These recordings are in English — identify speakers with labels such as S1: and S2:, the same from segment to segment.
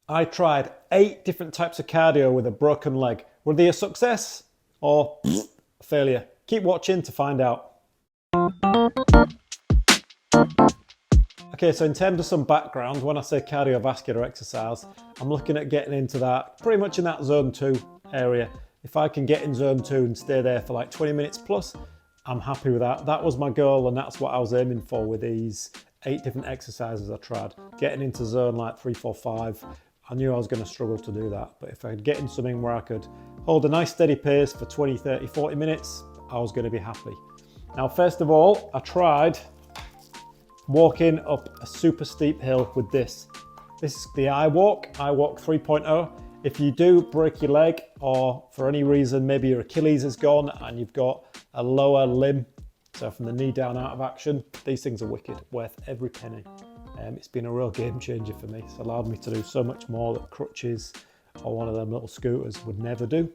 S1: I tried 8 different types of cardio with a broken leg. Were they a success or a failure? Keep watching to find out. Okay, so in terms of some background, when I say cardiovascular exercise, I'm looking at getting into that, pretty much in that zone 2 area. If I can get in zone 2 and stay there for like 20 minutes plus, I'm happy with that. That was my goal, and that's what I was aiming for with these 8 different exercises I tried. Getting into zone like 3, 4, 5, I knew I was going to struggle to do that. But if I could get in something where I could hold a nice steady pace for 20, 30, 40 minutes, I was going to be happy. Now, first of all, I tried walking up a super steep hill with this. This is the iWalk 3.0. If you do break your leg, or for any reason, maybe your Achilles is gone and you've got a lower limb, so from the knee down out of action, these things are wicked, worth every penny. It's been a real game changer for me. It's allowed me to do so much more that crutches or one of them little scooters would never do.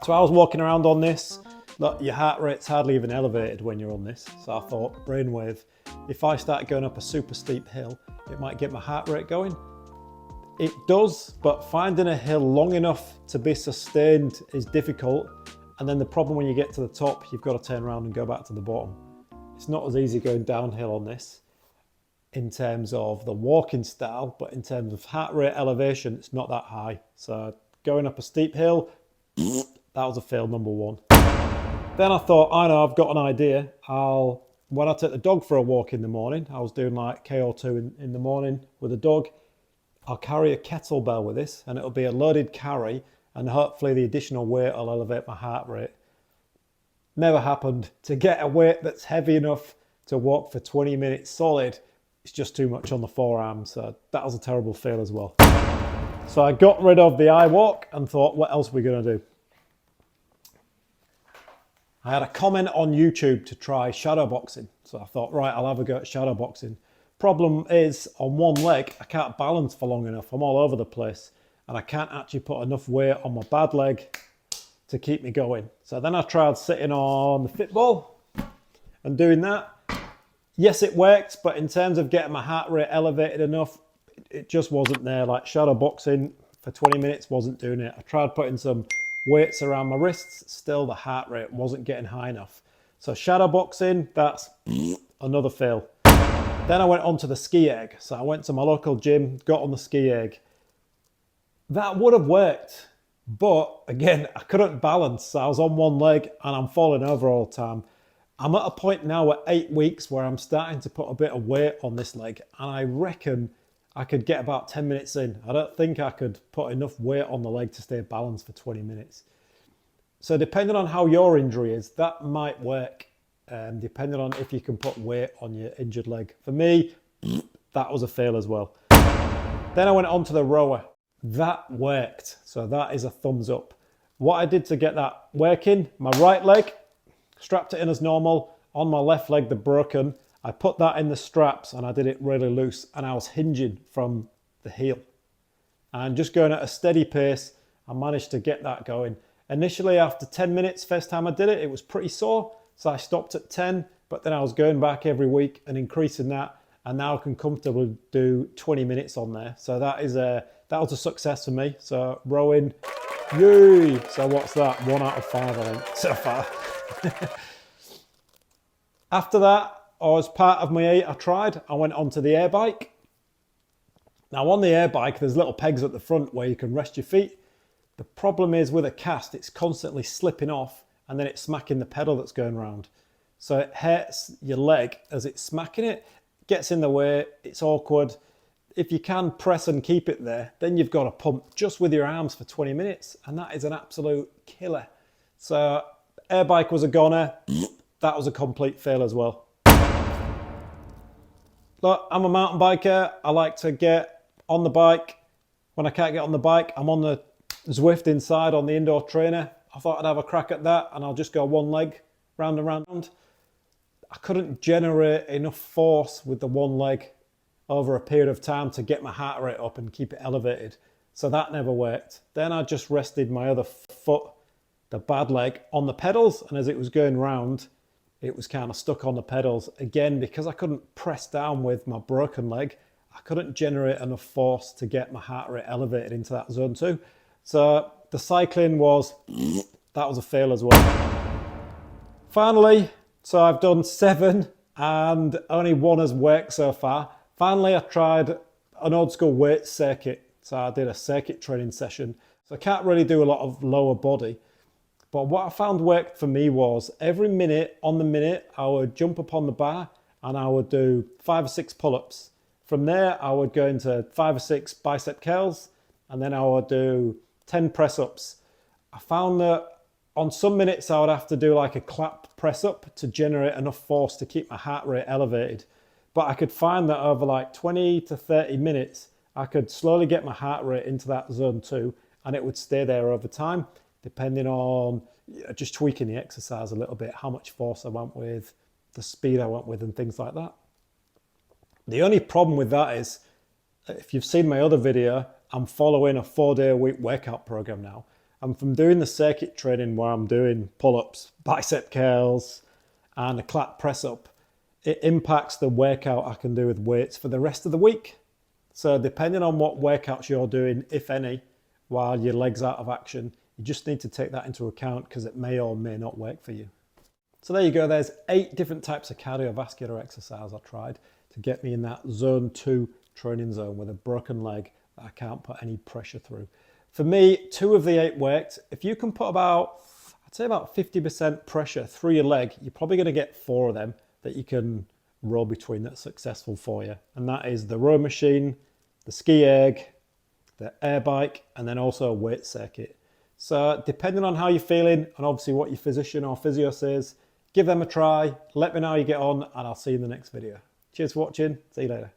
S1: So I was walking around on this. Look, your heart rate's hardly even elevated when you're on this. So I thought, brainwave, if I start going up a super steep hill, it might get my heart rate going. It does, but finding a hill long enough to be sustained is difficult. And then the problem when you get to the top, you've got to turn around and go back to the bottom. It's not as easy going downhill on this in terms of the walking style, but in terms of heart rate elevation, it's not that high. So going up a steep hill, that was a fail number 1. Then I thought, I know, I've got an idea. When I take the dog for a walk in the morning, I was doing like KO2 in the morning with the dog, I'll carry a kettlebell with this, and it'll be a loaded carry, and hopefully the additional weight will elevate my heart rate. Never happened. To get a weight that's heavy enough to walk for 20 minutes solid, it's just too much on the forearm, so that was a terrible fail as well. So I got rid of the iWalk and thought, what else are we going to do? I had a comment on YouTube to try shadow boxing. So I thought, right, I'll have a go at shadow boxing. Problem is, on one leg, I can't balance for long enough. I'm all over the place. And I can't actually put enough weight on my bad leg to keep me going. So then I tried sitting on the Fitball and doing that. Yes, it worked, but in terms of getting my heart rate elevated enough, it just wasn't there. Like shadow boxing for 20 minutes wasn't doing it. I tried putting some weights around my wrists, still the heart rate wasn't getting high enough. So shadow boxing, that's another fail. Then I went on to the ski egg. So I went to my local gym, got on the ski egg. That would have worked, but again, I couldn't balance. So I was on one leg and I'm falling over all the time. I'm at a point now at 8 weeks where I'm starting to put a bit of weight on this leg, and I reckon I could get about 10 minutes in. I don't think I could put enough weight on the leg to stay balanced for 20 minutes. So depending on how your injury is, that might work, depending on if you can put weight on your injured leg. For me, that was a fail as well. Then I went on to the rower. That worked, so that is a thumbs up. What I did to get that working, my right leg, strapped it in as normal. On my left leg, the broken, I put that in the straps and I did it really loose, and I was hinging from the heel. And just going at a steady pace, I managed to get that going. Initially, after 10 minutes, first time I did it, it was pretty sore. So I stopped at 10, but then I was going back every week and increasing that. And now I can comfortably do 20 minutes on there. So that was a success for me. So rowing, yay! So what's that? 1 out of 5, I think, so far. After that, as part of my 8 I tried, I went onto the air bike. Now on the air bike, there's little pegs at the front where you can rest your feet. The problem is with a cast, it's constantly slipping off and then it's smacking the pedal that's going round. So it hurts your leg as it's smacking it, gets in the way, it's awkward. If you can press and keep it there, then you've got to pump just with your arms for 20 minutes, and that is an absolute killer. So air bike was a goner. That was a complete fail as well. Look, I'm a mountain biker. I like to get on the bike. When I can't get on the bike, I'm on the Zwift inside on the indoor trainer. I thought I'd have a crack at that, and I'll just go one leg round and round. I couldn't generate enough force with the one leg over a period of time to get my heart rate up and keep it elevated. So that never worked. Then I just rested my other foot, the bad leg, on the pedals, and as it was going round, it was kind of stuck on the pedals. Again, because I couldn't press down with my broken leg, I couldn't generate enough force to get my heart rate elevated into that zone 2. So the cycling was, that was a fail as well. Finally, so I've done 7 and only 1 has worked so far. Finally, I tried an old school weight circuit. So I did a circuit training session. So I can't really do a lot of lower body. But what I found worked for me was every minute, on the minute, I would jump up on the bar and I would do 5 or 6 pull-ups. From there, I would go into 5 or 6 bicep curls, and then I would do 10 press-ups. I found that on some minutes, I would have to do like a clap press-up to generate enough force to keep my heart rate elevated. But I could find that over like 20 to 30 minutes, I could slowly get my heart rate into that zone 2, and it would stay there over time, depending on just tweaking the exercise a little bit, how much force I went with, the speed I went with, and things like that. The only problem with that is, if you've seen my other video, I'm following a 4-day-a-week workout program now. And from doing the circuit training where I'm doing pull-ups, bicep curls, and a clap press-up, it impacts the workout I can do with weights for the rest of the week. So depending on what workouts you're doing, if any, while your leg's out of action, you just need to take that into account because it may or may not work for you. So there you go, there's 8 different types of cardiovascular exercise I tried to get me in that zone 2 training zone with a broken leg that I can't put any pressure through. For me, 2 of the 8 worked. If you can put about, I'd say about 50% pressure through your leg, you're probably going to get 4 of them that you can row between that's successful for you. And that is the row machine, the ski erg, the air bike, and then also a weight circuit. So depending on how you're feeling and obviously what your physician or physio says, give them a try, let me know how you get on, and I'll see you in the next video. Cheers for watching, see you later.